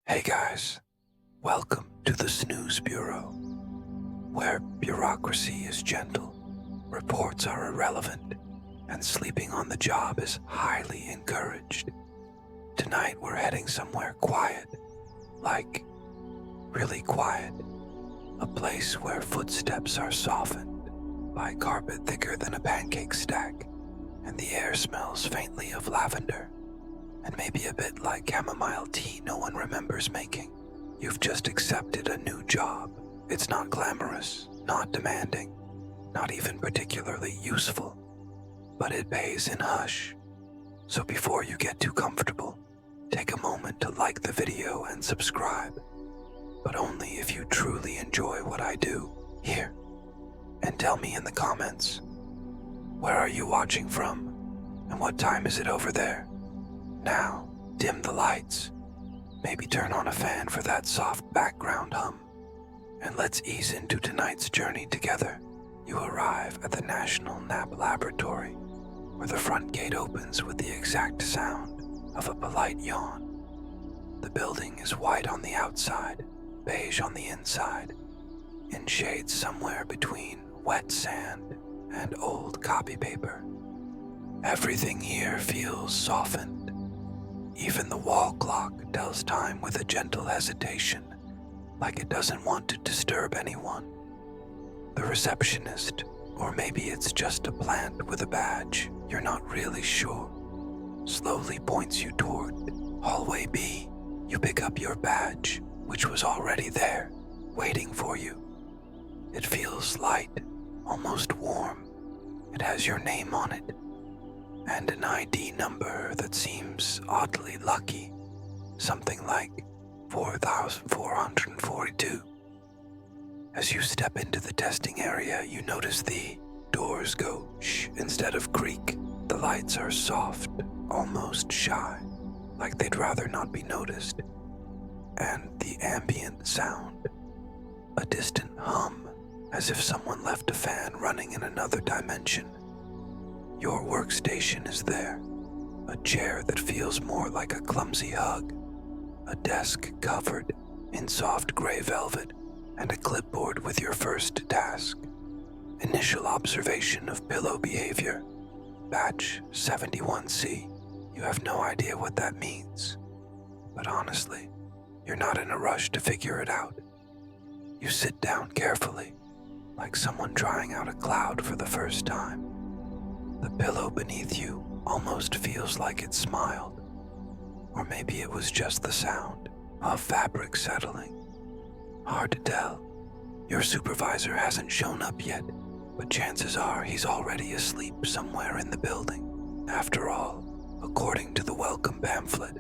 Hey guys, welcome to the Snooze Bureau, where bureaucracy is gentle, reports are irrelevant, and sleeping on the job is highly encouraged. Tonight we're heading somewhere quiet, like really quiet, a place where footsteps are softened by carpet thicker than a pancake stack, and the air smells faintly of lavender. And maybe a bit like chamomile tea no one remembers making. You've just accepted a new job. It's not glamorous, not demanding, not even particularly useful, but it pays in hush. So before you get too comfortable, take a moment to like the video and subscribe, but only if you truly enjoy what I do here. And tell me in the comments, where are you watching from, and what time is it over there? Now, dim the lights, maybe turn on a fan for that soft background hum, and let's ease into tonight's journey together. You arrive at the National Nap Laboratory, where the front gate opens with the exact sound of a polite yawn. The building is white on the outside, beige on the inside, in shades somewhere between wet sand and old copy paper. Everything here feels softened. Even the wall clock tells time with a gentle hesitation, like it doesn't want to disturb anyone. The receptionist, or maybe it's just a plant with a badge, you're not really sure, slowly points you toward hallway B. You pick up your badge, which was already there, waiting for you. It feels light, almost warm. It has your name on it, and an ID number that seems oddly lucky, something like 4,442. As you step into the testing area, you notice the doors go shh instead of creak. The lights are soft, almost shy, like they'd rather not be noticed. And the ambient sound, a distant hum, as if someone left a fan running in another dimension. Your workstation is there, a chair that feels more like a clumsy hug, a desk covered in soft gray velvet, and a clipboard with your first task. Initial observation of pillow behavior, batch 71C. You have no idea what that means, but honestly, you're not in a rush to figure it out. You sit down carefully, like someone trying out a cloud for the first time. The pillow beneath you almost feels like it smiled. Or maybe it was just the sound of fabric settling. Hard to tell. Your supervisor hasn't shown up yet, but chances are he's already asleep somewhere in the building. After all, according to the welcome pamphlet,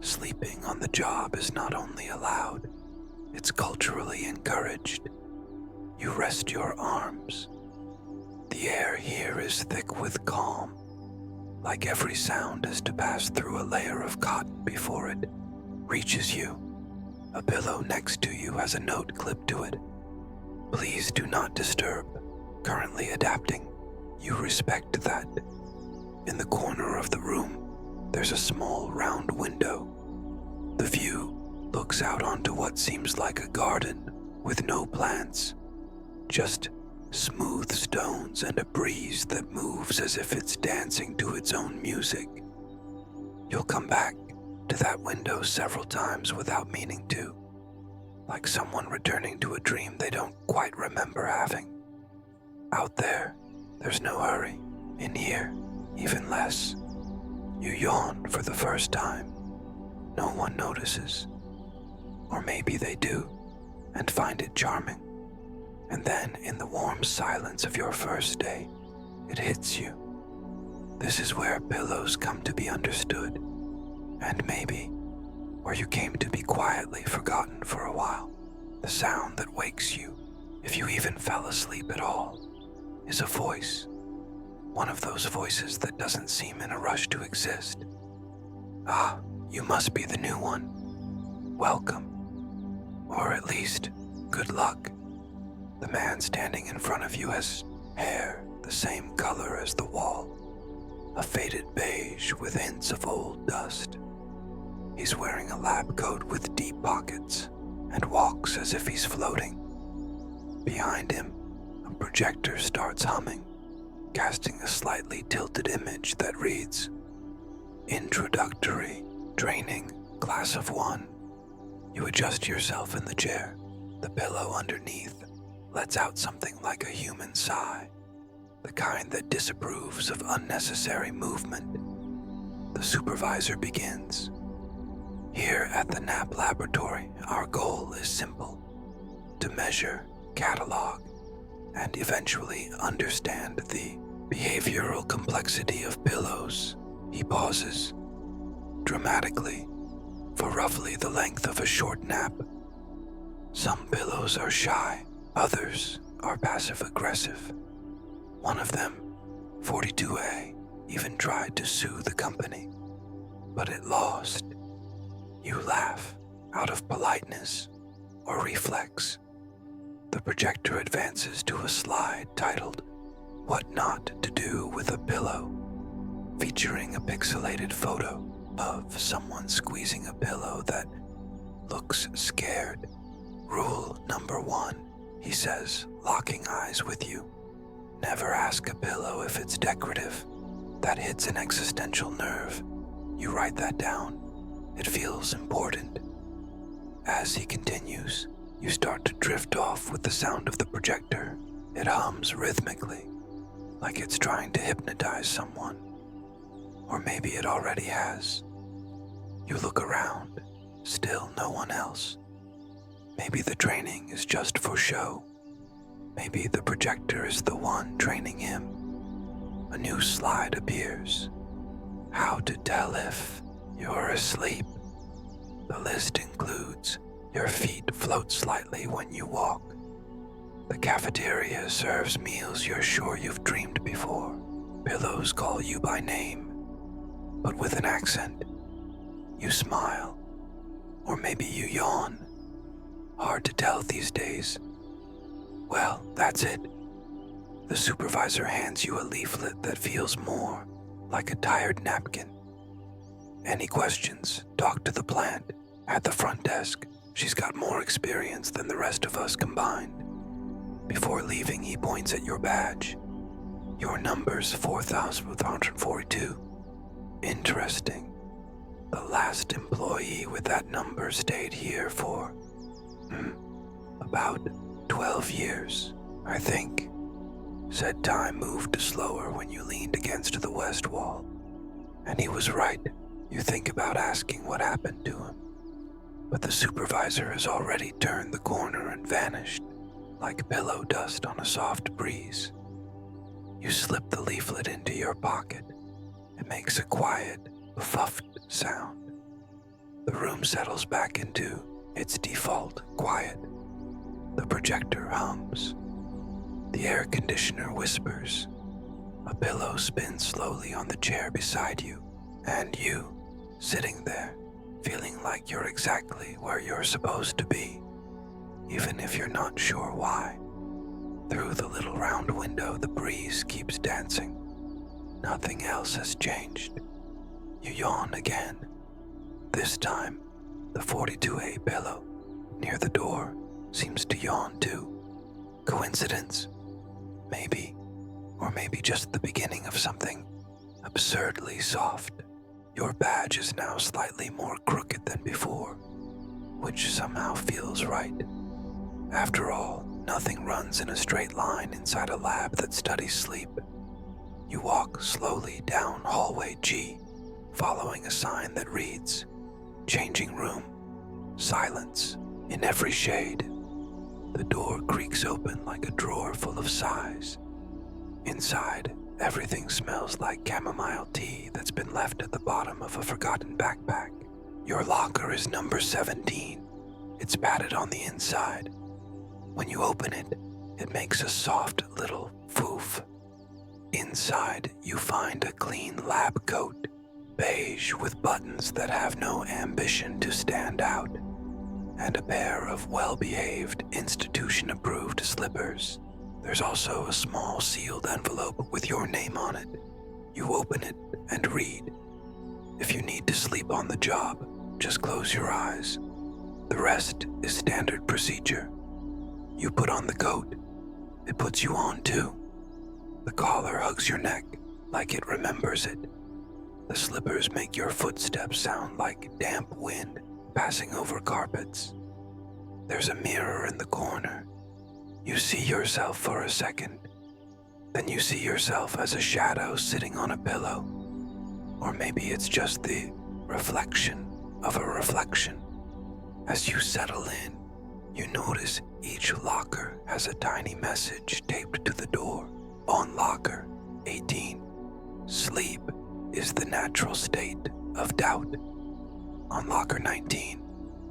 sleeping on the job is not only allowed, it's culturally encouraged. You rest your arms. The air here is thick with calm, like every sound is to pass through a layer of cotton before it reaches you. A pillow next to you has a note clipped to it. Please do not disturb. Currently adapting. You respect that. In the corner of the room, there's a small round window. The view looks out onto what seems like a garden with no plants, just smooth stones and a breeze that moves as if it's dancing to its own music. You'll come back to that window several times without meaning to, like someone returning to a dream they don't quite remember having. Out there, there's no hurry. In here, even less. You yawn for the first time. No one notices. Or maybe they do, and find it charming. And then, in the warm silence of your first day, it hits you. This is where pillows come to be understood, and maybe where you came to be quietly forgotten for a while. The sound that wakes you, if you even fell asleep at all, is a voice. One of those voices that doesn't seem in a rush to exist. Ah, you must be the new one. Welcome. Or at least, good luck. The man standing in front of you has hair the same color as the wall, a faded beige with hints of old dust. He's wearing a lab coat with pockets and walks as if he's floating. Behind him, a projector starts humming, casting a slightly tilted image that reads, "Introductory Training Class of 1. You adjust yourself in the chair. The pillow underneath lets out something like a human sigh, the kind that disapproves of unnecessary movement." The supervisor begins. "Here at the Nap Laboratory, our goal is simple: to measure, catalog, and eventually understand the behavioral complexity of pillows." He pauses, dramatically, for roughly the length of a short nap. "Some pillows are shy, others are passive-aggressive. One of them, 42A, even tried to sue the company, but it lost." You laugh, out of politeness or reflex. The projector advances to a slide titled, "What Not to Do with a Pillow," featuring a pixelated photo of someone squeezing a pillow that looks scared. "Rule number 1, he says, locking eyes with you. "Never ask a pillow if it's decorative. That hits an existential nerve. You write that down. It feels important." As he continues, you start to drift off with the sound of the projector. It hums rhythmically, like it's trying to hypnotize someone. Or maybe it already has. You look around, still no one else. Maybe the training is just for show. Maybe the projector is the one training him. A new slide appears. "How to tell if you're asleep." The list includes, your feet float slightly when you walk. The cafeteria serves meals you're sure you've dreamed before. Pillows call you by name, but with an accent. You smile, or maybe you yawn. Hard to tell these days. Well, that's it. The supervisor hands you a leaflet that feels more like a tired napkin. "Any questions? Talk to the plant. At the front desk, she's got more experience than the rest of us combined." Before leaving, he points at your badge. "Your number's 4142. Interesting. The last employee with that number stayed here for, about 12 years, I think." Said time moved slower when you leaned against the west wall. And he was right. You think about asking what happened to him, but the supervisor has already turned the corner and vanished, like pillow dust on a soft breeze. You slip the leaflet into your pocket. It makes a quiet, puffed sound. The room settles back into its default quiet. The projector hums. The air conditioner whispers. A pillow spins slowly on the chair beside you, and you, sitting there, feeling like you're exactly where you're supposed to be, even if you're not sure why. Through the little round window, the breeze keeps dancing. Nothing else has changed. You yawn again. This time, the 42A pillow near the door seems to yawn too. Coincidence? Maybe. Or maybe just the beginning of something absurdly soft. Your badge is now slightly more crooked than before, which somehow feels right. After all, nothing runs in a straight line inside a lab that studies sleep. You walk slowly down hallway G, following a sign that reads, "Changing room. Silence in every shade." The door creaks open like a drawer full of sighs. Inside, everything smells like chamomile tea that's been left at the bottom of a forgotten backpack. Your locker is number 17. It's padded on the inside. When you open it, it makes a soft little foof. Inside, you find a clean lab coat, beige with buttons that have no ambition to stand out, and a pair of well-behaved, institution-approved slippers. There's also a small sealed envelope with your name on it. You open it and read. If you need to sleep on the job, just close your eyes. The rest is standard procedure. You put on the coat. It puts you on too. The collar hugs your neck like it remembers it. The slippers make your footsteps sound like damp wind passing over carpets. There's a mirror in the corner. You see yourself for a second. Then you see yourself as a shadow sitting on a pillow. Or maybe it's just the reflection of a reflection. As you settle in, you notice each locker has a tiny message taped to the door. On locker 18, sleep is the natural state of doubt. On locker 19,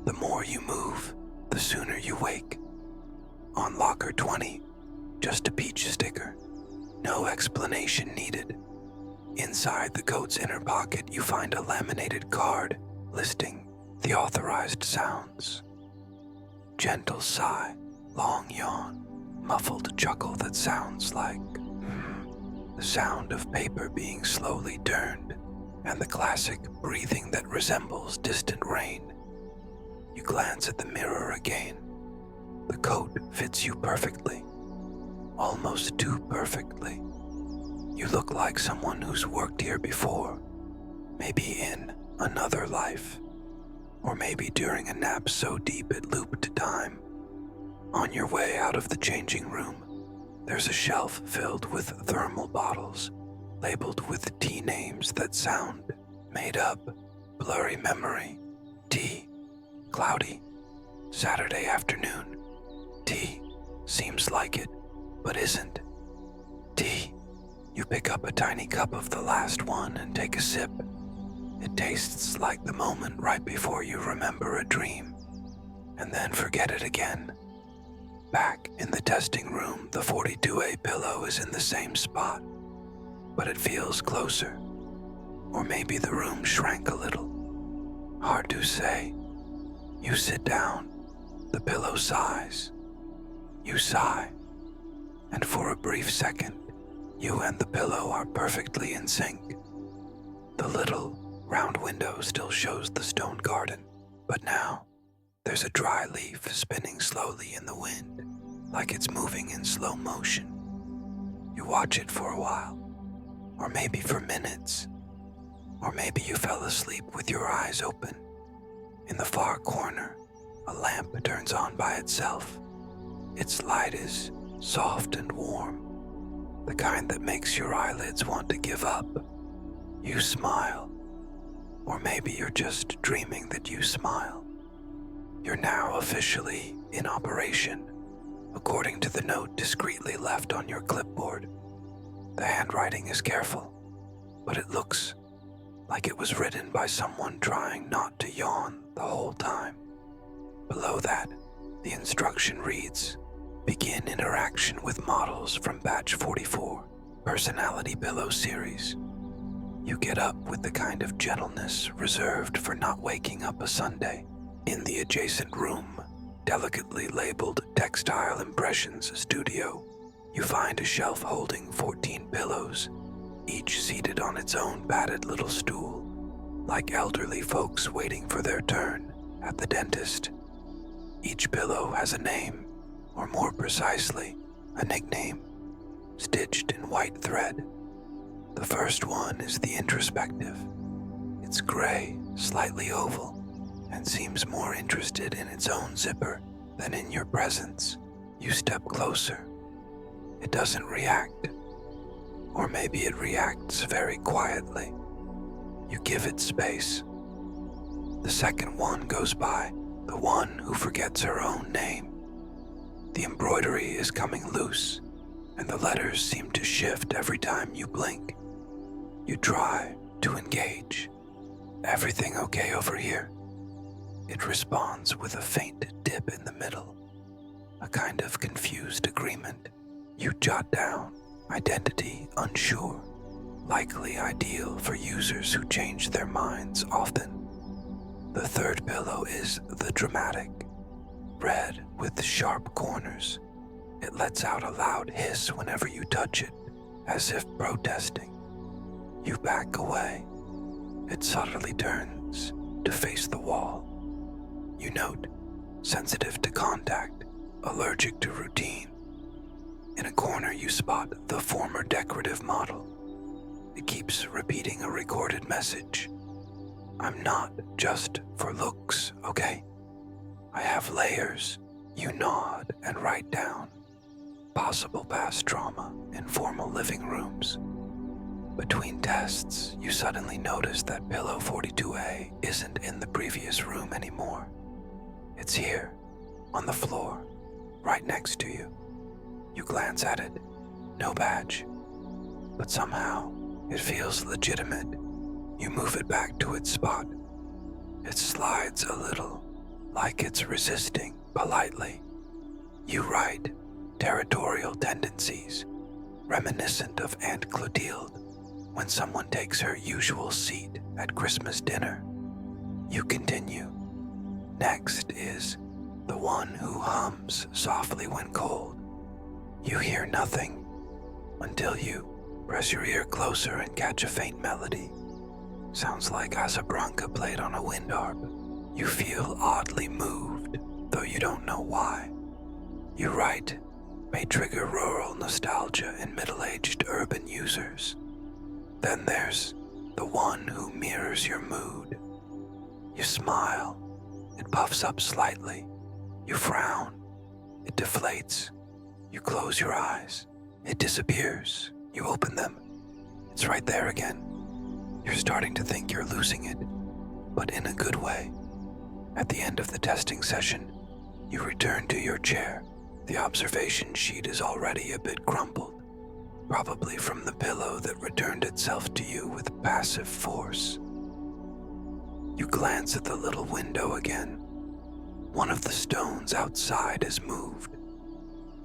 the more you move, the sooner you wake. On locker 20, just a peach sticker. No explanation needed. Inside the coat's inner pocket, you find a laminated card listing the authorized sounds. Gentle sigh, long yawn, muffled chuckle that sounds like the sound of paper being slowly turned, and the classic breathing that resembles distant rain. You glance at the mirror again. The coat fits you perfectly, almost too perfectly. You look like someone who's worked here before, maybe in another life, or maybe during a nap so deep it looped time. On your way out of the changing room, there's a shelf filled with thermal bottles, labeled with tea names that sound made up. Blurry memory, tea, cloudy, Saturday afternoon, tea, seems like it, but isn't. Tea, you pick up a tiny cup of the last one and take a sip. It tastes like the moment right before you remember a dream, and then forget it again. Back in the testing room, the 42A pillow is in the same spot, but it feels closer. Or maybe the room shrank a little. Hard to say. You sit down. The pillow sighs. You sigh. And for a brief second, you and the pillow are perfectly in sync. The little round window still shows the stone garden, but now there's a dry leaf spinning slowly in the wind, like it's moving in slow motion. You watch it for a while, or maybe for minutes, or maybe you fell asleep with your eyes open. In the far corner, a lamp turns on by itself. Its light is soft and warm, the kind that makes your eyelids want to give up. You smile, or maybe you're just dreaming that you smile. You're now officially in operation, according to the note discreetly left on your clipboard. The handwriting is careful, but it looks like it was written by someone trying not to yawn the whole time. Below that, the instruction reads, begin interaction with models from batch 44, personality pillow series. You get up with the kind of gentleness reserved for not waking up a Sunday. In the adjacent room, delicately labeled Textile Impressions Studio, you find a shelf holding 14 pillows, each seated on its own padded little stool, like elderly folks waiting for their turn at the dentist. Each pillow has a name, or more precisely, a nickname, stitched in white thread. The first one is the introspective. It's gray, slightly oval, and seems more interested in its own zipper than in your presence. You step closer. It doesn't react. Or maybe it reacts very quietly. You give it space. The second one goes by, the one who forgets her own name. The embroidery is coming loose, and the letters seem to shift every time you blink. You try to engage. Everything okay over here? It responds with a faint dip in the middle, a kind of confused agreement. You jot down, identity unsure, likely ideal for users who change their minds often. The third pillow is the dramatic, red with sharp corners. It lets out a loud hiss whenever you touch it, as if protesting. You back away. It subtly turns to face the wall. You note sensitive to contact, allergic to routine. In a corner, you spot the former decorative model. It keeps repeating a recorded message. I'm not just for looks, okay? I have layers. You nod and write down. Possible past trauma in formal living rooms. Between tests, you suddenly notice that pillow 42A isn't in the previous room anymore. It's here, on the floor, right next to you. You glance at it, no badge, but somehow it feels legitimate. You move it back to its spot. It slides a little, like it's resisting politely. You write territorial tendencies, reminiscent of Aunt Clotilde when someone takes her usual seat at Christmas dinner. You continue. Next is the one who hums softly when cold. You hear nothing until you press your ear closer and catch a faint melody. Sounds like Casablanca played on a wind harp. You feel oddly moved, though you don't know why. You write, may trigger rural nostalgia in middle-aged urban users. Then there's the one who mirrors your mood. You smile. It puffs up slightly. You frown. It deflates. You close your eyes. It disappears. You open them. It's right there again. You're starting to think you're losing it, but in a good way. At the end of the testing session, you return to your chair. The observation sheet is already a bit crumpled, probably from the pillow that returned itself to you with passive force. You glance at the little window again. One of the stones outside is moved.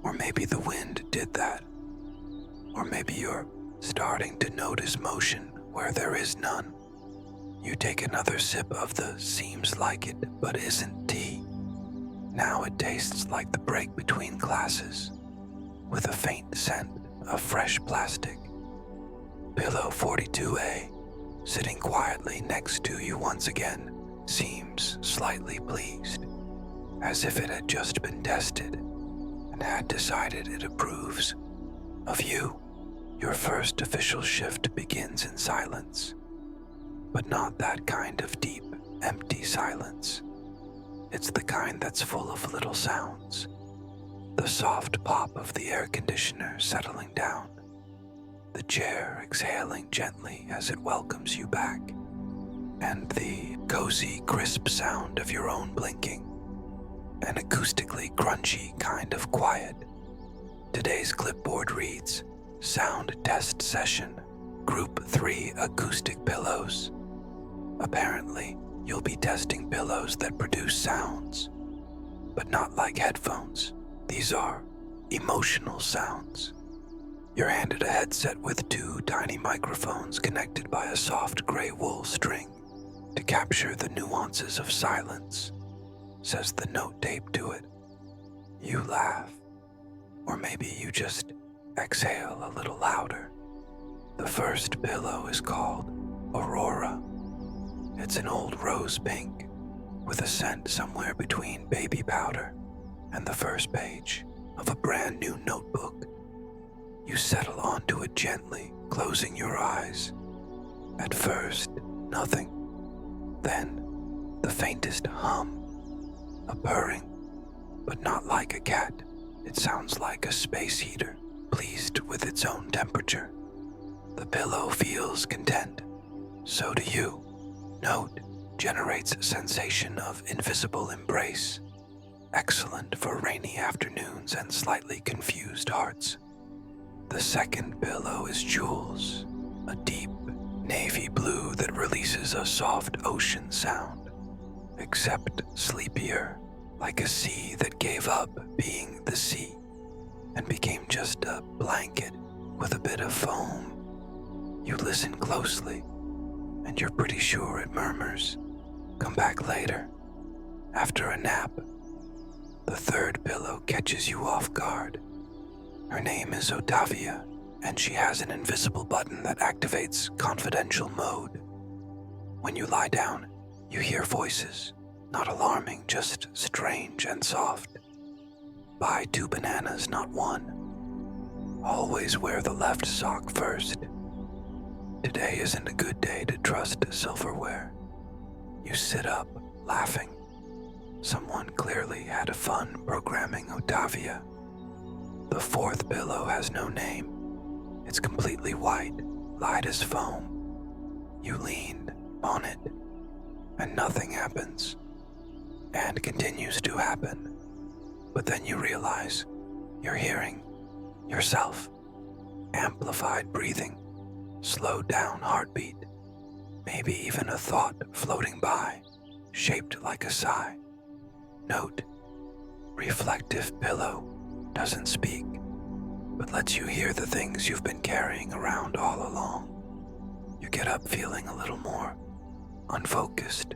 Or maybe the wind did that. Or maybe you're starting to notice motion where there is none. You take another sip of the seems like it but isn't tea. Now it tastes like the break between classes, with a faint scent of fresh plastic. Pillow 42A, sitting quietly next to you once again, seems slightly pleased, as if it had just been tested and had decided it approves of you. Your first official shift begins in silence, but not that kind of deep, empty silence. It's the kind that's full of little sounds. The soft pop of the air conditioner settling down, the chair exhaling gently as it welcomes you back, and the cozy, crisp sound of your own blinking. An acoustically grungy kind of quiet. Today's clipboard reads, Sound Test Session, Group 3 Acoustic Pillows. Apparently, you'll be testing pillows that produce sounds, but not like headphones. These are emotional sounds. You're handed a headset with 2 tiny microphones connected by a soft gray wool string to capture the nuances of silence, says the note taped to it. You laugh, or maybe you just exhale a little louder. The first pillow is called Aurora. It's an old rose pink with a scent somewhere between baby powder and the first page of a brand new notebook. You settle onto it gently, closing your eyes. At first, nothing. Then, the faintest hum, a purring, but not like a cat. It sounds like a space heater, pleased with its own temperature. The pillow feels content. So do you. Note generates sensation of invisible embrace. Excellent for rainy afternoons and slightly confused hearts. The second pillow is Jules, a deep navy blue that releases a soft ocean sound, except sleepier, like a sea that gave up being the sea and became just a blanket with a bit of foam. You listen closely, and you're pretty sure it murmurs, "Come back later," after a nap. The third pillow catches you off guard. Her name is Otavia, and she has an invisible button that activates confidential mode. When you lie down, you hear voices, Not alarming, just strange and soft. Buy 2 bananas, not 1. Always wear the left sock first. Today isn't a good day to trust silverware. You sit up, laughing. Someone clearly had fun programming Otavia. The 4th pillow has no name. It's completely white, light as foam. You lean on it, and nothing happens, and continues to happen. But then you realize you're hearing yourself. Amplified breathing, slowed down heartbeat, maybe even a thought floating by, shaped like a sigh. Note, reflective pillow doesn't speak, but lets you hear the things you've been carrying around all along. You get up feeling a little more unfocused,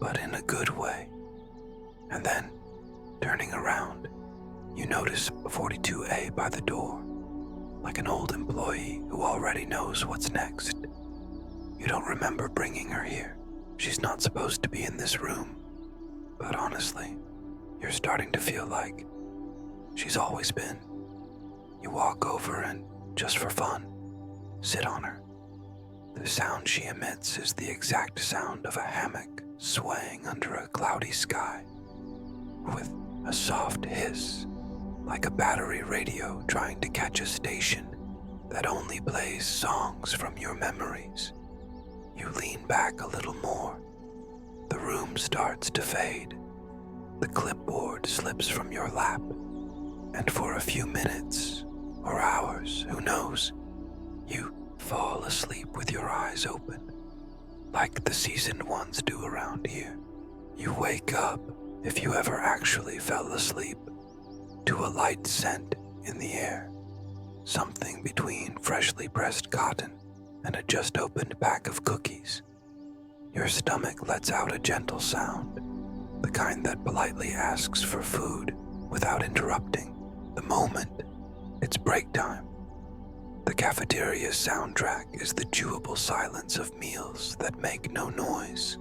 but in a good way. And then, turning around, you notice 42A by the door, like an old employee who already knows what's next. You don't remember bringing her here. She's not supposed to be in this room. But honestly, you're starting to feel like she's always been. You walk over and, just for fun, sit on her. The sound she emits is the exact sound of a hammock swaying under a cloudy sky, with a soft hiss, like a battery radio trying to catch a station that only plays songs from your memories. You lean back a little more. The room starts to fade. The clipboard slips from your lap, and for a few minutes, or hours, who knows, you fall asleep with your eyes open, like the seasoned ones do around here. You wake up, if you ever actually fell asleep, to a light scent in the air, something between freshly pressed cotton and a just opened pack of cookies. Your stomach lets out a gentle sound, the kind that politely asks for food without interrupting. The moment, it's break time. The cafeteria's soundtrack is the chewable silence of meals that make no noise.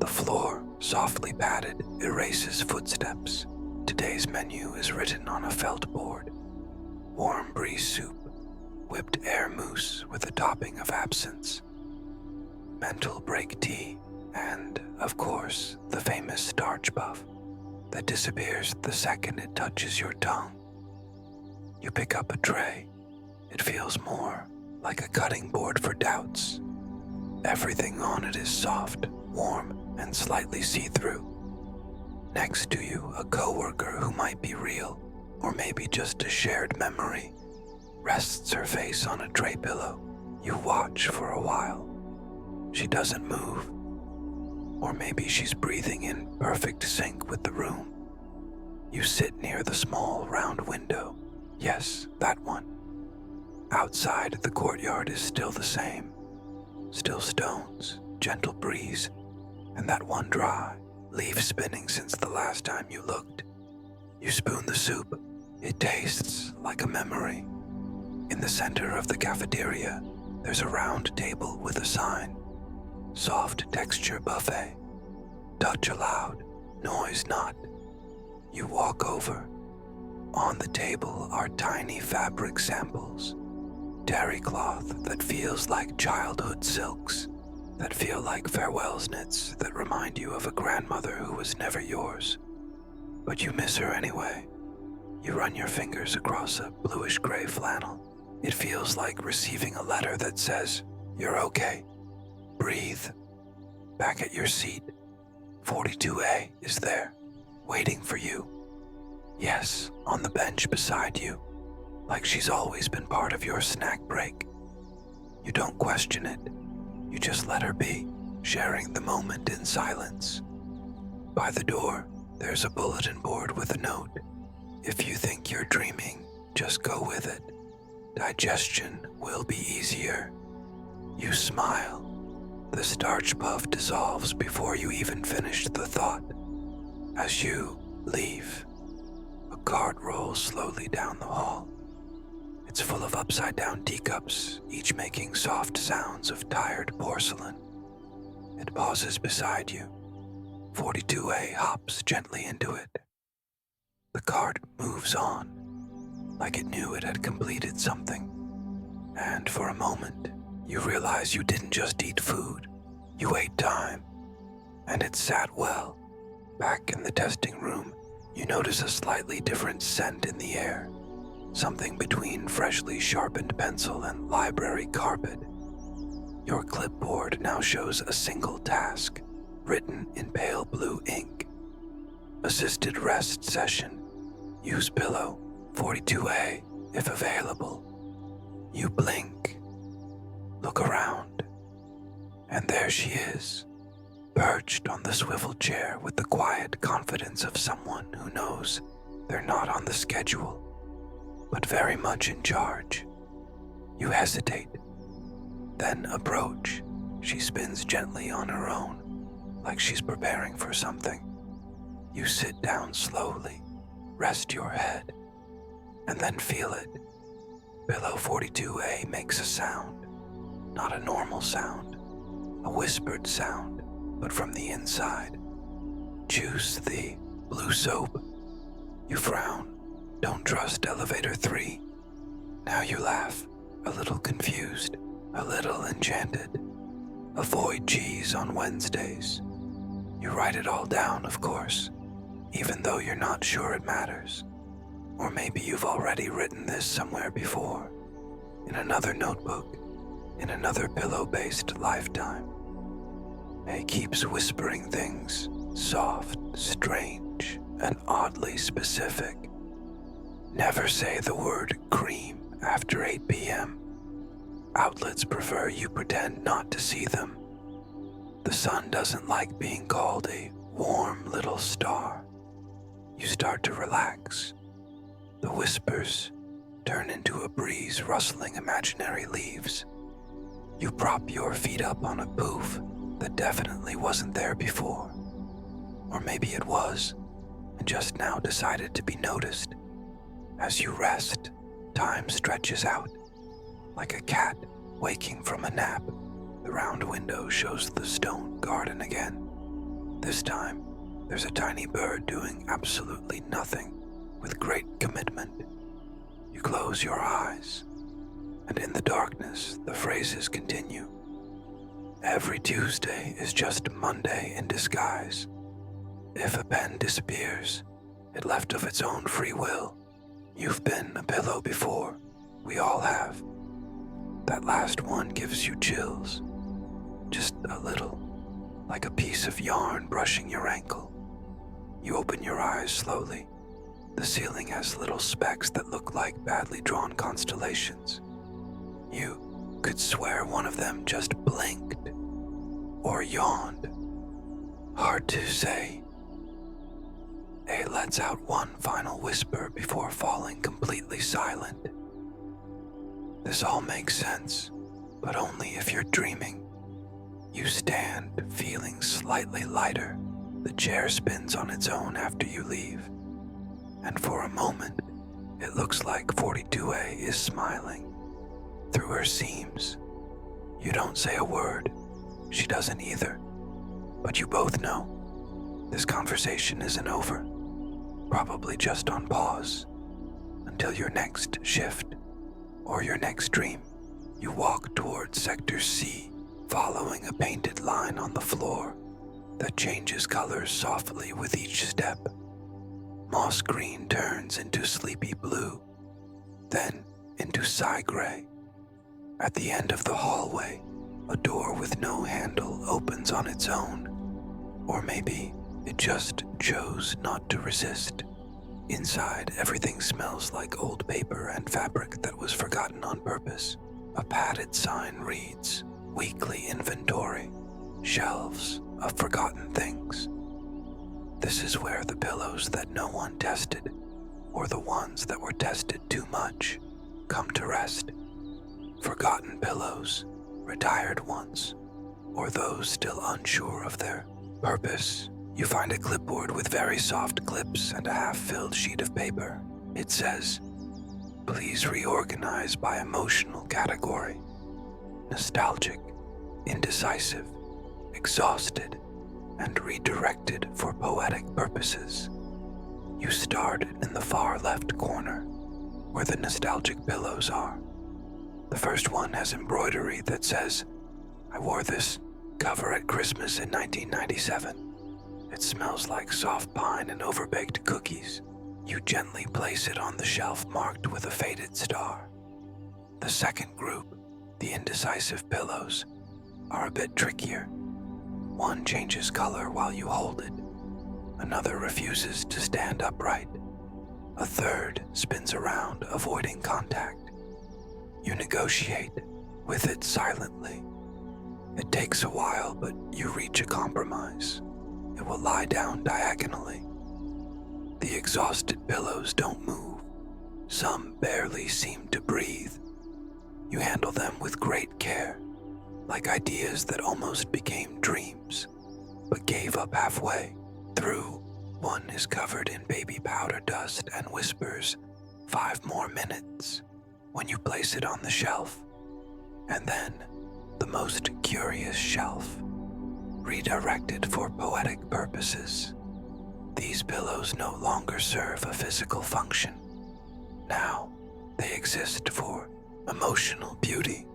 The floor, softly padded, erases footsteps. Today's menu is written on a felt board. Warm brie soup, whipped air mousse with a topping of absinthe, mental break tea, and, of course, the famous starch puff that disappears the second it touches your tongue. You pick up a tray. It feels more like a cutting board for doubts. Everything on it is soft, warm, and slightly see-through. Next to you, a coworker who might be real, or maybe just a shared memory, rests her face on a tray pillow. You watch for a while. She doesn't move. Or maybe she's breathing in perfect sync with the room. You sit near the small round window. Yes, that one. Outside, the courtyard is still the same. Still stones, gentle breeze, and that one dry, leaf spinning since the last time you looked. You spoon the soup. It tastes like a memory. In the center of the cafeteria, there's a round table with a sign. Soft texture buffet. Touch allowed, noise not. You walk over. On the table are tiny fabric samples. Terry cloth that feels like childhood silks, that feel like farewells knits that remind you of a grandmother who was never yours. But you miss her anyway. You run your fingers across a bluish-gray flannel. It feels like receiving a letter that says, "You're okay. Breathe." Back at your seat, 42A is there, waiting for you. Yes, on the bench beside you, like she's always been part of your snack break. You don't question it. You just let her be, sharing the moment in silence. By the door, there's a bulletin board with a note. If you think you're dreaming, just go with it. Digestion will be easier. You smile. The starch puff dissolves before you even finish the thought. As you leave, a cart rolls slowly down the hall. It's full of upside-down teacups, each making soft sounds of tired porcelain. It pauses beside you. 42A hops gently into it. The cart moves on, like it knew it had completed something. And for a moment, you realize you didn't just eat food, you ate time. And it sat well. Back in the testing room, you notice a slightly different scent in the air, something between freshly sharpened pencil and library carpet. Your clipboard now shows a single task, written in pale blue ink. Assisted rest session. Use pillow 42A if available. You blink, look around, and there she is, perched on the swivel chair with the quiet confidence of someone who knows they're not on the schedule, but very much in charge. You hesitate, then approach. She spins gently on her own, like she's preparing for something. You sit down slowly, rest your head, and then feel it. Pillow 42A makes a sound, not a normal sound, a whispered sound, but from the inside. Choose the blue soap. You frown. Don't trust elevator 3. Now you laugh, a little confused, a little enchanted. Avoid cheese on Wednesdays. You write it all down, of course, even though you're not sure it matters. Or maybe you've already written this somewhere before, in another notebook, in another pillow-based lifetime. It keeps whispering things, soft, strange, and oddly specific. Never say the word cream after 8 p.m. Outlets prefer you pretend not to see them. The sun doesn't like being called a warm little star. You start to relax. The whispers turn into a breeze rustling imaginary leaves. You prop your feet up on a poof that definitely wasn't there before. Or maybe it was, and just now decided to be noticed. As you rest, time stretches out, like a cat waking from a nap. The round window shows the stone garden again. This time, there's a tiny bird doing absolutely nothing with great commitment. You close your eyes, and in the darkness, the phrases continue. Every Tuesday is just Monday in disguise. If a pen disappears, it left of its own free will. You've been a pillow before. We all have. That last one gives you chills. Just a little, like a piece of yarn brushing your ankle. You open your eyes slowly. The ceiling has little specks that look like badly drawn constellations. You could swear one of them just blinked or yawned. Hard to say. A lets out one final whisper before falling completely silent. This all makes sense, but only if you're dreaming. You stand, feeling slightly lighter. The chair spins on its own after you leave. And for a moment, it looks like 42A is smiling through her seams. You don't say a word. She doesn't either. But you both know this conversation isn't over. Probably just on pause until your next shift or your next dream. You walk towards Sector C, following a painted line on the floor that changes colors softly with each step. Moss green turns into sleepy blue, then into sky gray. At the end of the hallway, a door with no handle opens on its own. Or maybe it just chose not to resist. Inside, everything smells like old paper and fabric that was forgotten on purpose. A padded sign reads, "Weekly inventory, shelves of forgotten things." This is where the pillows that no one tested, or the ones that were tested too much, come to rest. Forgotten pillows, retired ones, or those still unsure of their purpose. You find a clipboard with very soft clips and a half-filled sheet of paper. It says, "Please reorganize by emotional category. Nostalgic, indecisive, exhausted, and redirected for poetic purposes. You start in the far left corner, where the nostalgic pillows are. The first one has embroidery that says, "I wore this cover at Christmas in 1997. It smells like soft pine and overbaked cookies." You gently place it on the shelf marked with a faded star. The second group, the indecisive pillows, are a bit trickier. One changes color while you hold it. Another refuses to stand upright. A third spins around, avoiding contact. You negotiate with it silently. It takes a while, but you reach a compromise. It will lie down diagonally. The exhausted pillows don't move. Some barely seem to breathe. You handle them with great care, like ideas that almost became dreams, but gave up halfway through. One is covered in baby powder dust and whispers, "5 more minutes," when you place it on the shelf. And then, the most curious shelf, redirected for poetic purposes. These pillows no longer serve a physical function. Now, they exist for emotional beauty.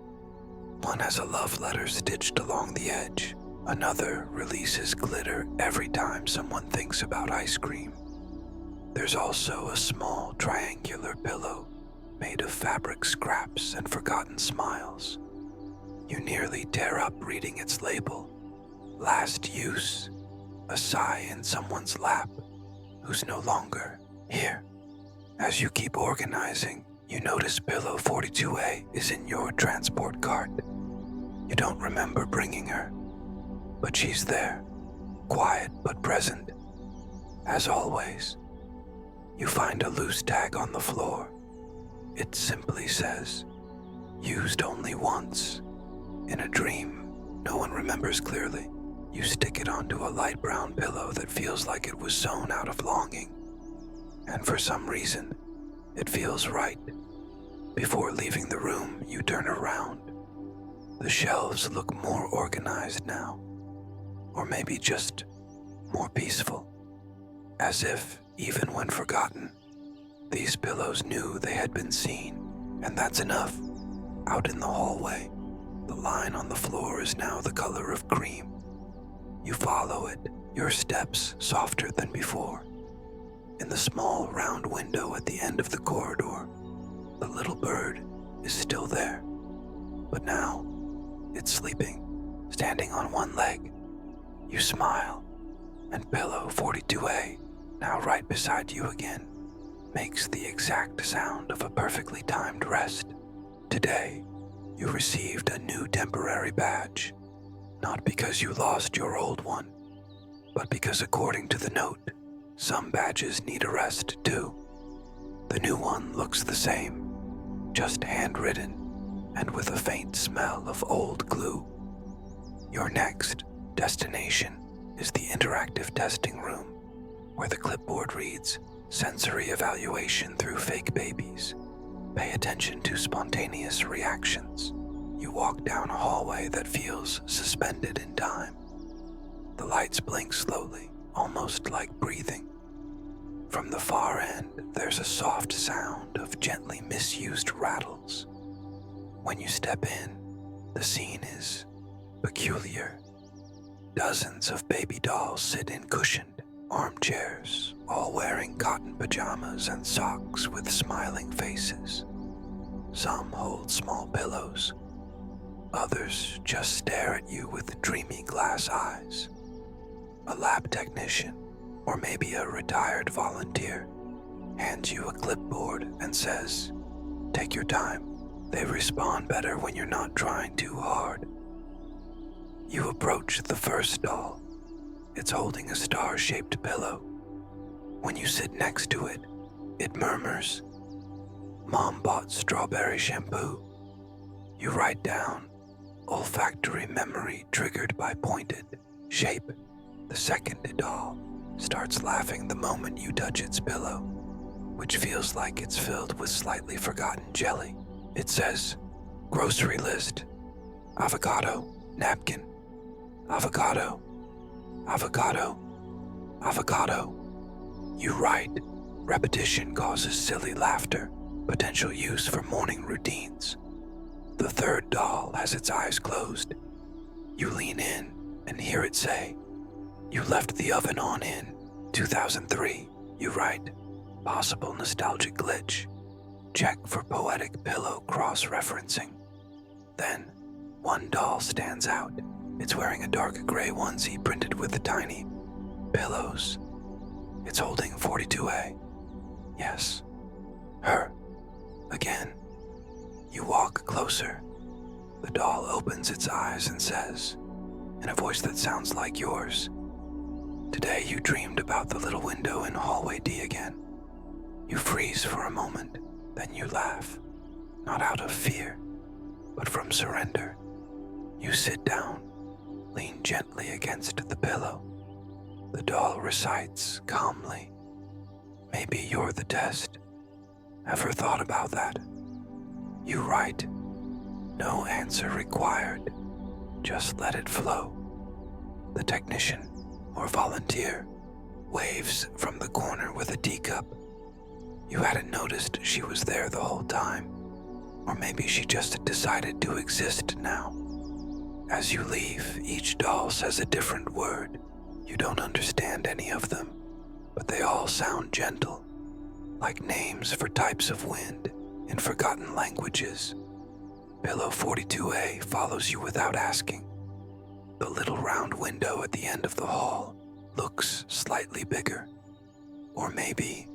One has a love letter stitched along the edge. Another releases glitter every time someone thinks about ice cream. There's also a small triangular pillow made of fabric scraps and forgotten smiles. You nearly tear up reading its label. Last use, a sigh in someone's lap who's no longer here. As you keep organizing, you notice pillow 42A is in your transport cart. You don't remember bringing her, but she's there, quiet but present. As always, you find a loose tag on the floor. It simply says, "Used only once." In a dream no one remembers clearly, you stick it onto a light brown pillow that feels like it was sewn out of longing. And for some reason, it feels right. Before leaving the room, you turn around. The shelves look more organized now, or maybe just more peaceful, as if, even when forgotten, these pillows knew they had been seen, and that's enough. Out in the hallway, the line on the floor is now the color of cream. You follow it, your steps softer than before. In the small round window at the end of the corridor, the little bird is still there, but now it's sleeping, standing on one leg. You smile, and pillow 42A, now right beside you again, makes the exact sound of a perfectly timed rest. Today, you received a new temporary badge, not because you lost your old one, but because according to the note, some badges need a rest too. The new one looks the same, just handwritten and with a faint smell of old glue. Your next destination is the interactive testing room, where the clipboard reads, "Sensory evaluation through fake babies. Pay attention to spontaneous reactions." You walk down a hallway that feels suspended in time. The lights blink slowly, almost like breathing. From the far end, there's a soft sound of gently misused rattles. When you step in, the scene is peculiar. Dozens of baby dolls sit in cushioned armchairs, all wearing cotton pajamas and socks with smiling faces. Some hold small pillows. Others just stare at you with dreamy glass eyes. A lab technician, or maybe a retired volunteer, hands you a clipboard and says, "Take your time. They respond better when you're not trying too hard." You approach the first doll. It's holding a star-shaped pillow. When you sit next to it, it murmurs, "Mom bought strawberry shampoo." You write down, "Olfactory memory triggered by pointed shape." The second doll starts laughing the moment you touch its pillow, which feels like it's filled with slightly forgotten jelly. It says, "Grocery list, avocado, napkin, avocado, Avocado. Avocado. You write. Repetition causes silly laughter. Potential use for morning routines. The third doll has its eyes closed. You lean in and hear it say, "You left the oven on in 2003. You write. Possible nostalgic glitch. Check for poetic pillow cross-referencing. Then, one doll stands out. It's wearing a dark gray onesie printed with the tiny pillows. It's holding 42A. Yes, her. Again. You walk closer. The doll opens its eyes and says, in a voice that sounds like yours, "Today you dreamed about the little window in hallway D again." You freeze for a moment, then you laugh, not out of fear, but from surrender. You sit down, lean gently against the pillow. The doll recites calmly, "Maybe you're the test. Ever thought about that?" You write, "No answer required. Just let it flow." The technician, or volunteer, waves from the corner with a teacup. You hadn't noticed she was there the whole time, or maybe she just decided to exist now. As you leave, each doll says a different word. You don't understand any of them, but they all sound gentle, like names for types of wind in forgotten languages. Pillow 42A follows you without asking. The little round window at the end of the hall looks slightly bigger. Or maybe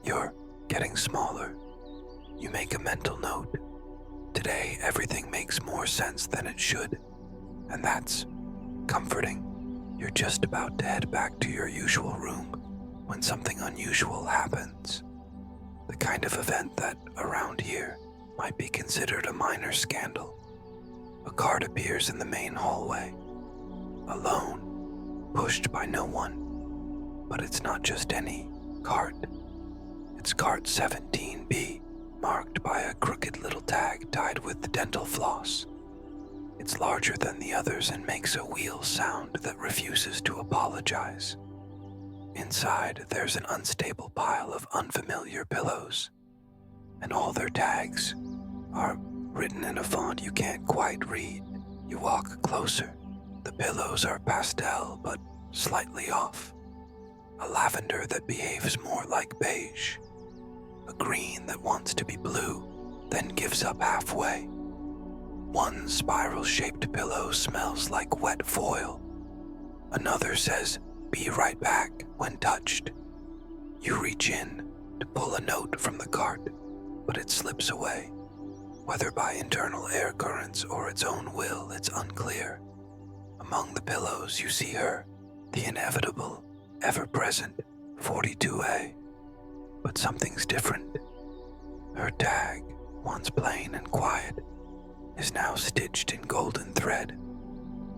you're getting smaller. You make a mental note. Today, everything makes more sense than it should, and that's comforting. You're just about to head back to your usual room when something unusual happens. The kind of event that, around here, might be considered a minor scandal. A cart appears in the main hallway, alone, pushed by no one. But it's not just any cart. It's cart 17B, marked by a crooked little tag tied with the dental floss. It's larger than the others and makes a wheel sound that refuses to apologize. Inside, there's an unstable pile of unfamiliar pillows, and all their tags are written in a font you can't quite read. You walk closer. The pillows are pastel, but slightly off. A lavender that behaves more like beige. A green that wants to be blue, then gives up halfway. One spiral-shaped pillow smells like wet foil. Another says, "Be right back," when touched. You reach in to pull a note from the cart, but it slips away. Whether by internal air currents or its own will, it's unclear. Among the pillows, you see her, the inevitable, ever-present 42A. But something's different. Her tag, once plain and quiet, is now stitched in golden thread,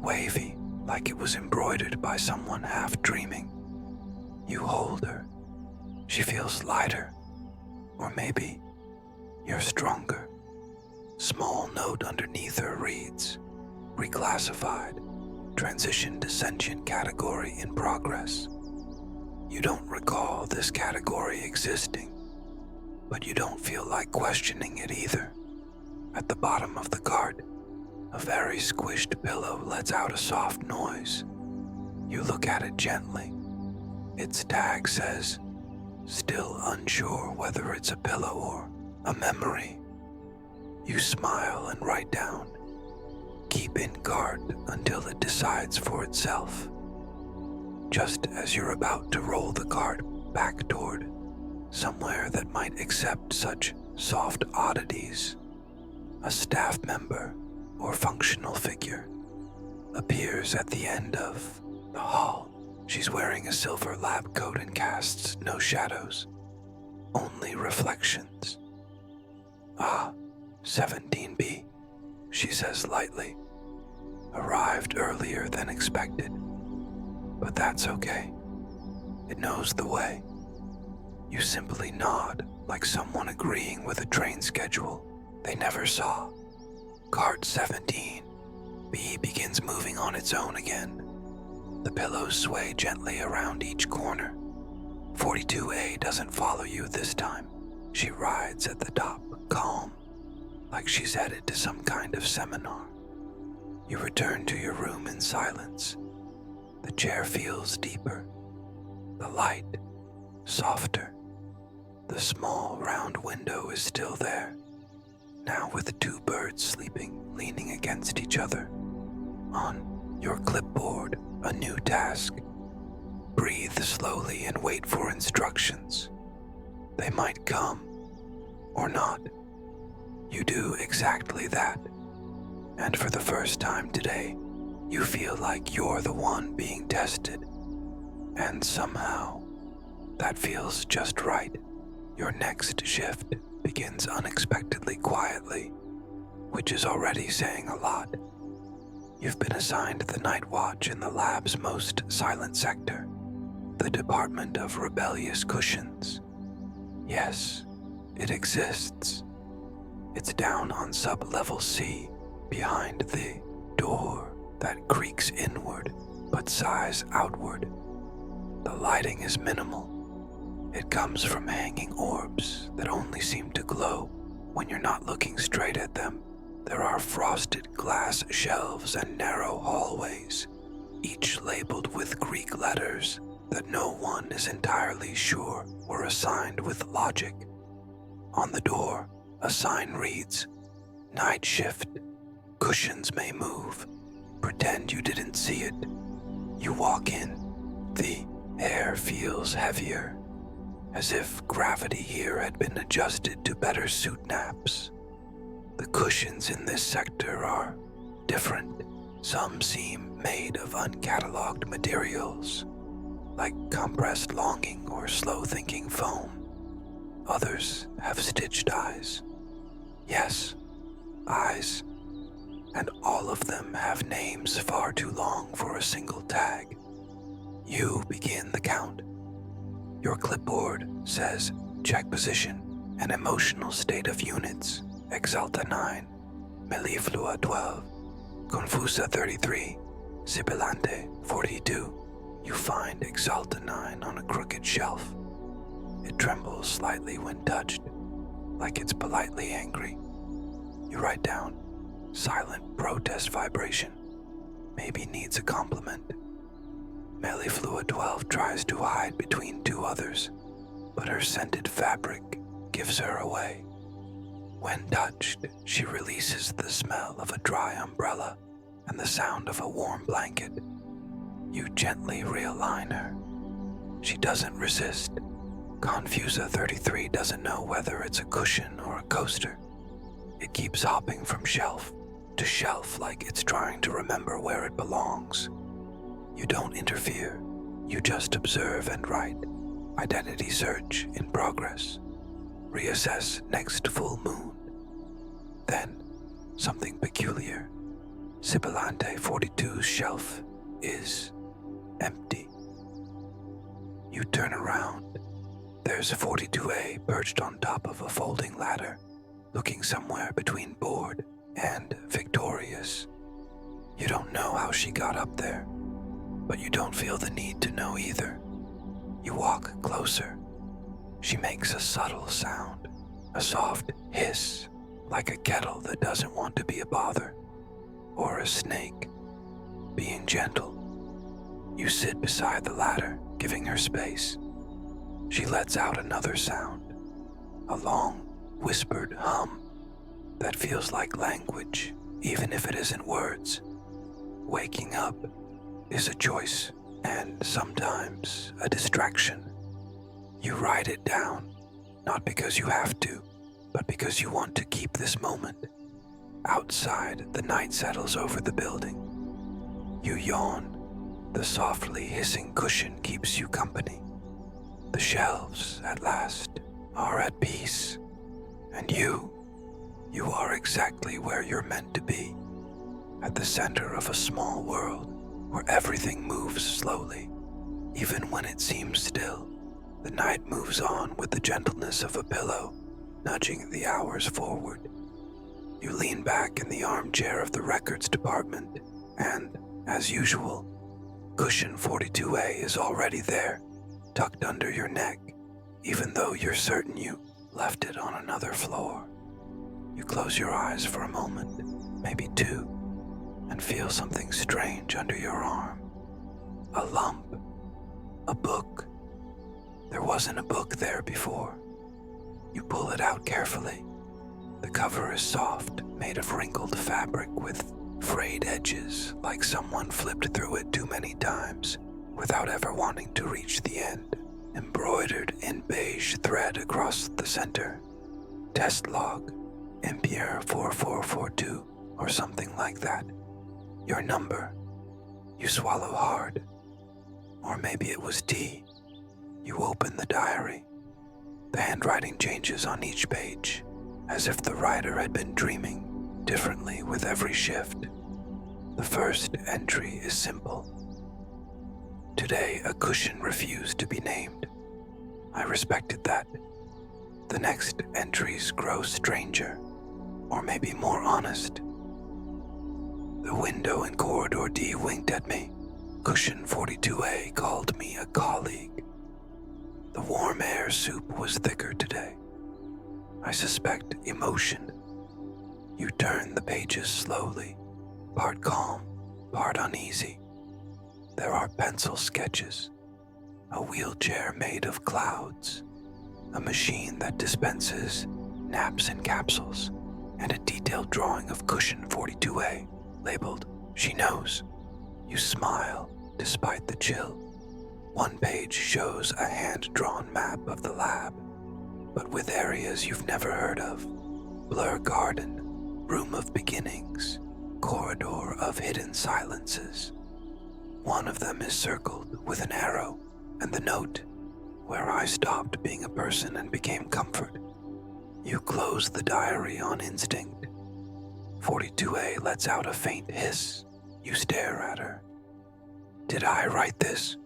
wavy like it was embroidered by someone half dreaming. You hold her. She feels lighter, or maybe you're stronger. Small note underneath her reads, "Reclassified, transition to sentient category in progress." You don't recall this category existing, but you don't feel like questioning it either. At the bottom of the cart, a very squished pillow lets out a soft noise. You look at it gently. Its tag says, "Still unsure whether it's a pillow or a memory." You smile and write down, "Keep in cart until it decides for itself." Just as you're about to roll the cart back toward somewhere that might accept such soft oddities, a staff member or functional figure appears at the end of the hall. She's wearing a silver lab coat and casts no shadows, only reflections. "Ah, 17B, she says lightly. "Arrived earlier than expected. But that's okay. It knows the way." You simply nod, like someone agreeing with a train schedule they never saw. Cart 17B begins moving on its own again. The pillows sway gently around each corner. 42A doesn't follow you this time. She rides at the top, calm, like she's headed to some kind of seminar. You return to your room in silence. The chair feels deeper, the light softer. The small round window is still there, now with two birds sleeping, leaning against each other. On your clipboard, a new task. Breathe slowly and wait for instructions. They might come or not. You do exactly that. And for the first time today, you feel like you're the one being tested. And somehow, that feels just right. Your next shift begins unexpectedly quietly, which is already saying a lot. You've been assigned the night watch in the lab's most silent sector, the Department of Rebellious Cushions. Yes, it exists. It's down on sub-level C, behind the door that creaks inward but sighs outward. The lighting is minimal. It comes from hanging orbs that only seem to glow when you're not looking straight at them. There are frosted glass shelves and narrow hallways, each labeled with Greek letters that no one is entirely sure were assigned with logic. On the door, a sign reads, "Night shift. Cushions may move. Pretend you didn't see it." You walk in. The air feels heavier, as if gravity here had been adjusted to better suit naps. The cushions in this sector are different. Some seem made of uncatalogued materials, like compressed longing or slow-thinking foam. Others have stitched eyes. Yes, eyes. And all of them have names far too long for a single tag. You begin the count. Your clipboard says check position and emotional state of units. Exalta 9, Melliflua 12, Confusa 33, Sibilante 42. You find Exalta 9 on a crooked shelf. It trembles slightly when touched, like it's politely angry. You write down, silent protest vibration. Maybe needs a compliment. Melliflua 12 tries to hide between two others, but her scented fabric gives her away. When touched, she releases the smell of a dry umbrella and the sound of a warm blanket. You gently realign her. She doesn't resist. Confusa 33 doesn't know whether it's a cushion or a coaster. It keeps hopping from shelf to shelf like it's trying to remember where it belongs. You don't interfere. You just observe and write. Identity search in progress. Reassess next full moon. Then, something peculiar. Sibilante 42's shelf is empty. You turn around. There's a 42A perched on top of a folding ladder, looking somewhere between bored and victorious. You don't know how she got up there, but you don't feel the need to know either. You walk closer. She makes a subtle sound, a soft hiss, like a kettle that doesn't want to be a bother, or a snake, being gentle. You sit beside the ladder, giving her space. She lets out another sound, a long, whispered hum that feels like language, even if it isn't words. Waking up is a choice, and sometimes a distraction. You write it down, not because you have to, but because you want to keep this moment. Outside, the night settles over the building. You yawn. The softly hissing cushion keeps you company. The shelves, at last, are at peace. And you are exactly where you're meant to be, at the center of a small world where everything moves slowly. Even when it seems still, the night moves on with the gentleness of a pillow, nudging the hours forward. You lean back in the armchair of the records department and, as usual, cushion 42A is already there, tucked under your neck, even though you're certain you left it on another floor. You close your eyes for a moment, maybe two, and feel something strange under your arm. A lump. A book. There wasn't a book there before. You pull it out carefully. The cover is soft, made of wrinkled fabric with frayed edges, like someone flipped through it too many times without ever wanting to reach the end. Embroidered in beige thread across the center. Test log, Impure 4442, or something like that. Your number. You swallow hard. Or maybe it was tea. You open the diary. The handwriting changes on each page, as if the writer had been dreaming differently with every shift. The first entry is simple. Today, a cushion refused to be named. I respected that. The next entries grow stranger, or maybe more honest. The window in corridor D winked at me. Cushion 42A called me a colleague. The warm air soup was thicker today. I suspect emotion. You turn the pages slowly, part calm, part uneasy. There are pencil sketches, a wheelchair made of clouds, a machine that dispenses naps in capsules, and a detailed drawing of cushion 42A, labeled, "She knows." You smile, despite the chill. One page shows a hand-drawn map of the lab, but with areas you've never heard of. Blur Garden, Room of Beginnings, Corridor of Hidden Silences. One of them is circled with an arrow, and the note, where I stopped being a person and became comfort. You close the diary on instinct. 42A lets out a faint hiss. You stare at her. Did I write this?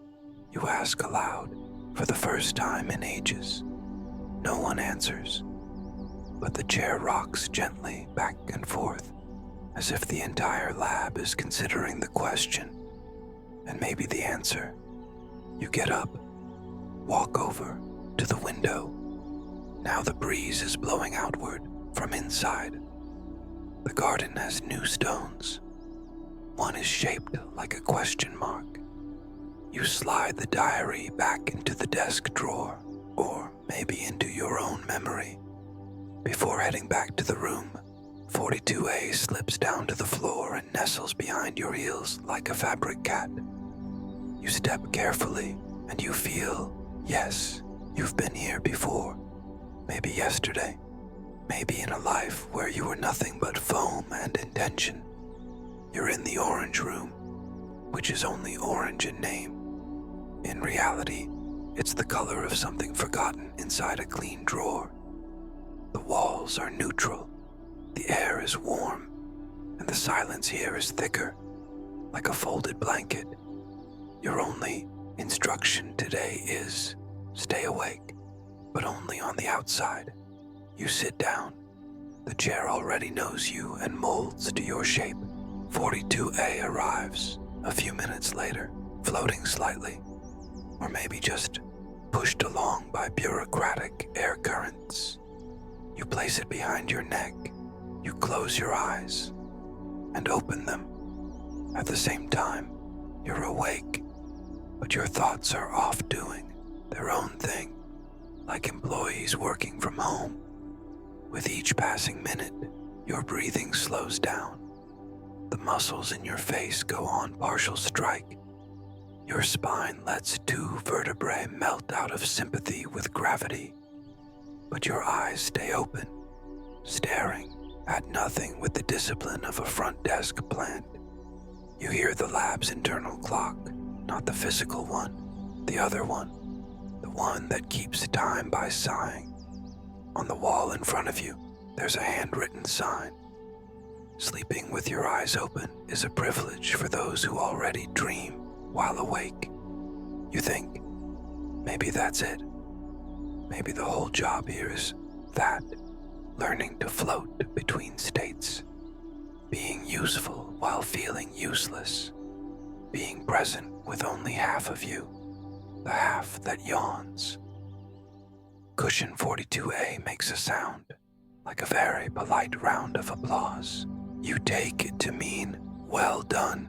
You ask aloud, for the first time in ages. No one answers, but the chair rocks gently back and forth, as if the entire lab is considering the question, and maybe the answer. You get up, walk over to the window. Now the breeze is blowing outward from inside. The garden has new stones. One is shaped like a question mark. You slide the diary back into the desk drawer, or maybe into your own memory. Before heading back to the room, 42A slips down to the floor and nestles behind your heels like a fabric cat. You step carefully, and you feel, yes, you've been here before. Maybe yesterday. Maybe in a life where you were nothing but foam and intention. You're in the orange room, which is only orange in name. In reality, it's the color of something forgotten inside a clean drawer. The walls are neutral, the air is warm, and the silence here is thicker, like a folded blanket. Your only instruction today is stay awake, but only on the outside. You sit down. The chair already knows you and molds to your shape. 42A arrives a few minutes later, floating slightly, or maybe just pushed along by bureaucratic air currents. You place it behind your neck. You close your eyes and open them. At the same time, you're awake, but your thoughts are off doing their own thing, like employees working from home. With each passing minute, your breathing slows down. The muscles in your face go on partial strike. Your spine lets two vertebrae melt out of sympathy with gravity. But your eyes stay open, staring at nothing with the discipline of a front desk plant. You hear the lab's internal clock, not the physical one, the other one, the one that keeps time by sighing. On the wall in front of you, there's a handwritten sign. Sleeping with your eyes open is a privilege for those who already dream while awake. You think, maybe that's it. Maybe the whole job here is that, learning to float between states, being useful while feeling useless, being present with only half of you, the half that yawns. Cushion 42A makes a sound, like a very polite round of applause. You take it to mean, well done,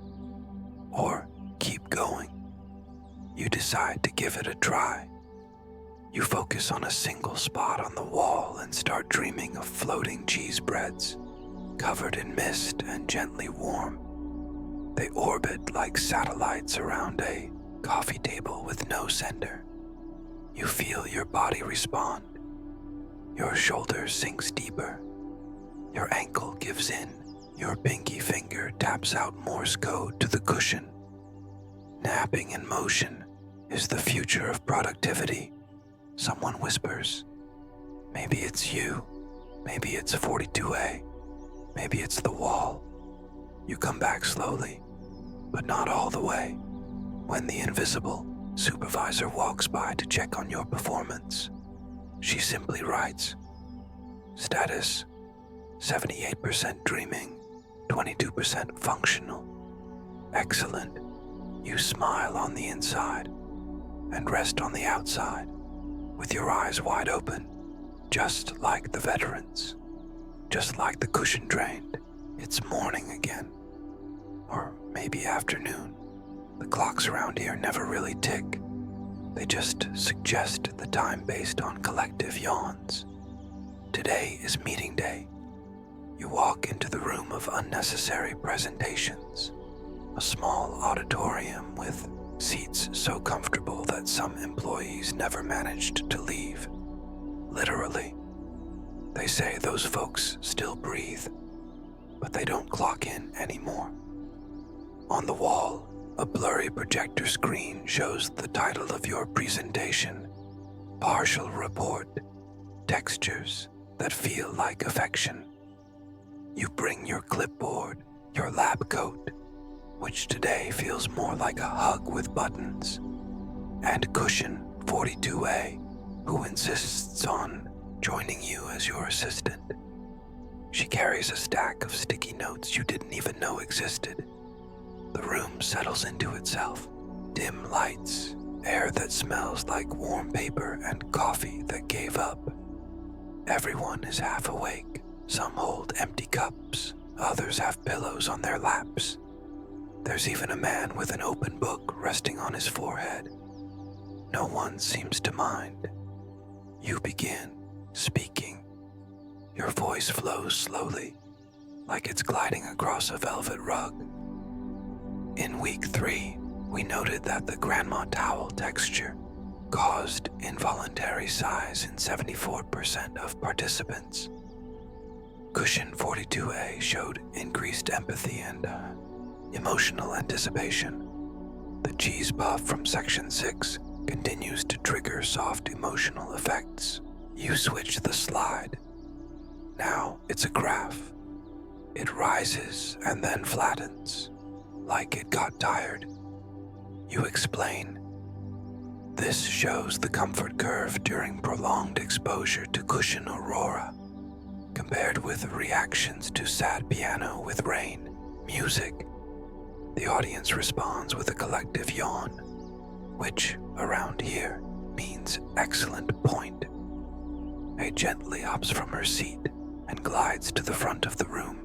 or keep going. You decide to give it a try. You focus on a single spot on the wall and start dreaming of floating cheese breads, covered in mist and gently warm. They orbit like satellites around a coffee table with no sender. You feel your body respond. Your shoulder sinks deeper. Your ankle gives in. Your pinky finger taps out Morse code to the cushion. Napping in motion is the future of productivity, someone whispers. Maybe it's you. Maybe it's 42A. Maybe it's the wall. You come back slowly, but not all the way. When the invisible supervisor walks by to check on your performance, she simply writes, status, 78% dreaming, 22% functional. Excellent. You smile on the inside and rest on the outside with your eyes wide open, just like the veterans, just like the cushion drained. It's morning again, or maybe afternoon. The clocks around here never really tick. They just suggest the time based on collective yawns. Today is meeting day. You walk into the room of unnecessary presentations, a small auditorium with seats so comfortable that some employees never managed to leave. Literally. They say those folks still breathe, but they don't clock in anymore. On the wall, a blurry projector screen shows the title of your presentation, Partial Report, Textures that Feel Like Affection. You bring your clipboard, your lab coat, which today feels more like a hug with buttons, and Cushion 42A, who insists on joining you as your assistant. She carries a stack of sticky notes you didn't even know existed. The room settles into itself. Dim lights, air that smells like warm paper, and coffee that gave up. Everyone is half awake. Some hold empty cups, others have pillows on their laps. There's even a man with an open book resting on his forehead. No one seems to mind. You begin speaking. Your voice flows slowly, like it's gliding across a velvet rug. In week 3, we noted that the grandma towel texture caused involuntary sighs in 74% of participants. Cushion 42A showed increased empathy and emotional anticipation. The cheese puff from section 6 continues to trigger soft emotional effects. You switch the slide. Now it's a graph. It rises and then flattens, like it got tired. You explain. This shows the comfort curve during prolonged exposure to Cushion Aurora, compared with reactions to sad piano with rain, music. The audience responds with a collective yawn, which, around here, means excellent point. A gently hops from her seat and glides to the front of the room.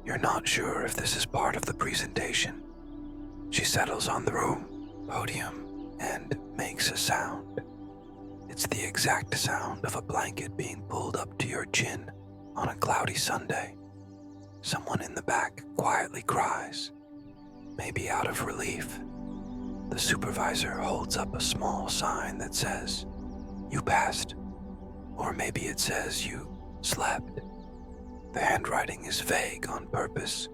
You're not sure if this is part of the presentation. She settles on the room, podium, and makes a sound. It's the exact sound of a blanket being pulled up to your chin on a cloudy Sunday. Someone in the back quietly cries, maybe out of relief. The supervisor holds up a small sign that says, "You passed," or maybe it says you slept. The handwriting is vague on purpose.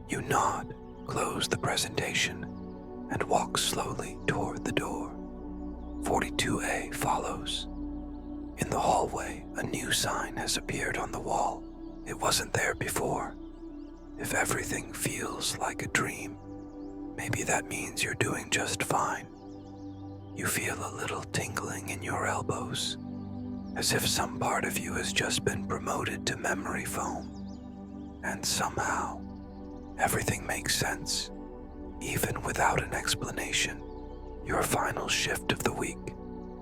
You nod, close the presentation, and walk slowly toward the door. 42A follows. In the hallway, a new sign has appeared on the wall. It wasn't there before. If everything feels like a dream, maybe that means you're doing just fine. You feel a little tingling in your elbows, as if some part of you has just been promoted to memory foam. And somehow, everything makes sense. even without an explanation, your final shift of the week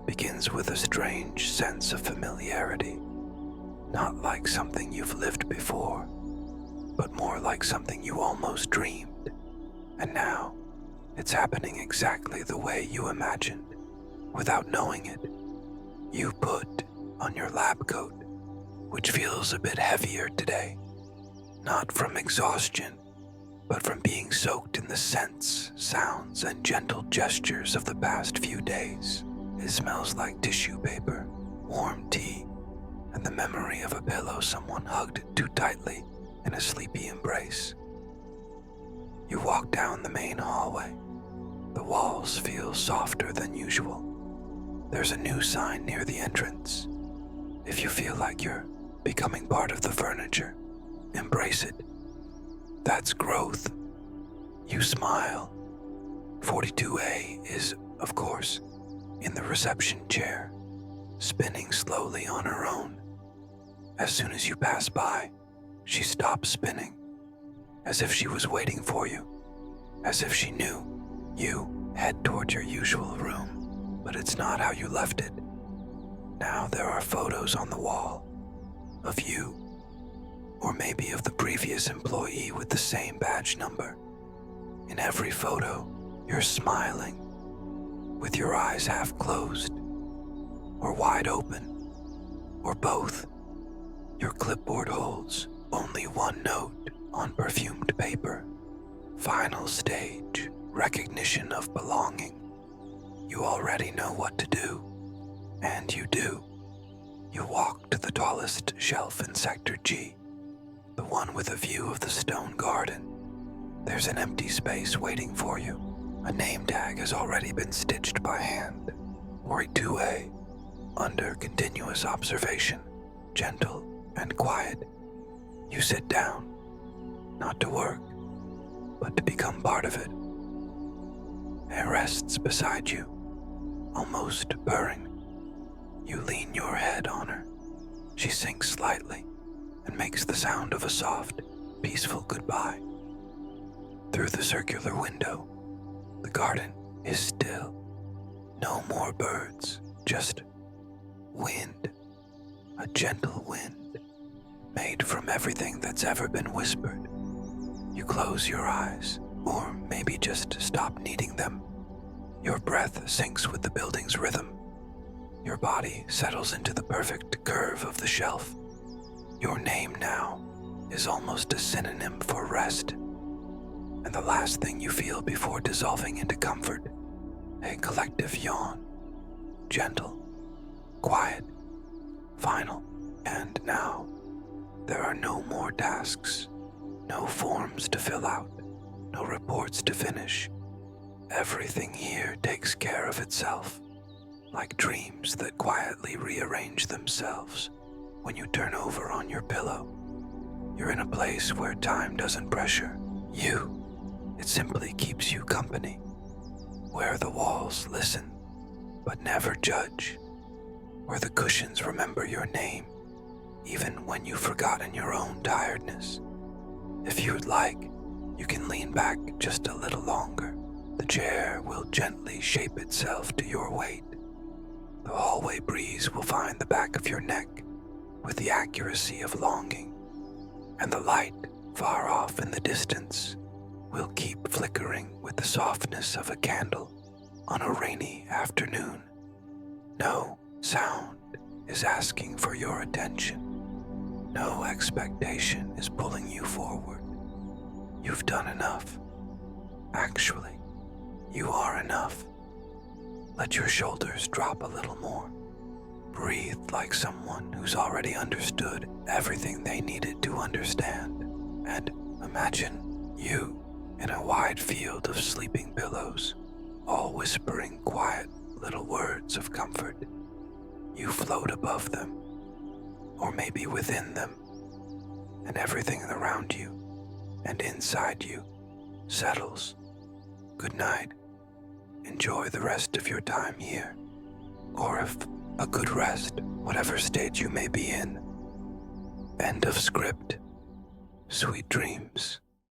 begins with a strange sense of familiarity, not like something you've lived before, but more like something you almost dreamed, and now it's happening exactly the way you imagined. Without knowing it, you put on your lab coat, which feels a bit heavier today, not from exhaustion, but from being soaked in the scents, sounds, and gentle gestures of the past few days. It smells like tissue paper, warm tea, and the memory of a pillow someone hugged too tightly in a sleepy embrace. You walk down the main hallway. The walls feel softer than usual. There's a new sign near the entrance. If you feel like you're becoming part of the furniture, embrace it. That's growth. You smile. 42A is, of course, in the reception chair, spinning slowly on her own. As soon as you pass by, she stops spinning, as if she was waiting for you, as if she knew you head toward your usual room, but it's not how you left it. Now there are photos on the wall of you, or maybe of the previous employee with the same badge number. In every photo, you're smiling, with your eyes half closed, or wide open, or both. Your clipboard holds only one note on perfumed paper. Final stage, recognition of belonging. You already know what to do, and you do. You walk to the tallest shelf in Sector G, the one with a view of the stone garden. There's an empty space waiting for you. A name tag has already been stitched by hand. 42A, under continuous observation, gentle and quiet. You sit down, not to work, but to become part of it. It rests beside you, almost purring. You lean your head on her. She sinks slightly and makes the sound of a soft, peaceful goodbye. Through the circular window, the garden is still. No more birds, just wind. A gentle wind, made from everything that's ever been whispered. You close your eyes, or maybe just stop needing them. Your breath syncs with the building's rhythm. Your body settles into the perfect curve of the shelf. Your name now is almost a synonym for rest. And the last thing you feel before dissolving into comfort, a collective yawn. Gentle, quiet, final. And now, there are no more tasks, no forms to fill out, no reports to finish. Everything here takes care of itself, like dreams that quietly rearrange themselves when you turn over on your pillow. You're in a place where time doesn't pressure you. It simply keeps you company, where the walls listen but never judge, where the cushions remember your name even when you've forgotten your own tiredness. If you'd like, you can lean back just a little longer. The chair will gently shape itself to your weight. The hallway breeze will find the back of your neck with the accuracy of longing, and the light far off in the distance will keep flickering with the softness of a candle on a rainy afternoon. No sound is asking for your attention. No expectation is pulling you forward. You've done enough. Actually, you are enough. Let your shoulders drop a little more. Breathe like someone who's already understood everything they needed to understand. And imagine you in a wide field of sleeping pillows, all whispering quiet little words of comfort. You float above them, or maybe within them, and everything around you and inside you settles. Good night. Enjoy the rest of your time here, or if a good rest, whatever state you may be in. End of script. Sweet dreams.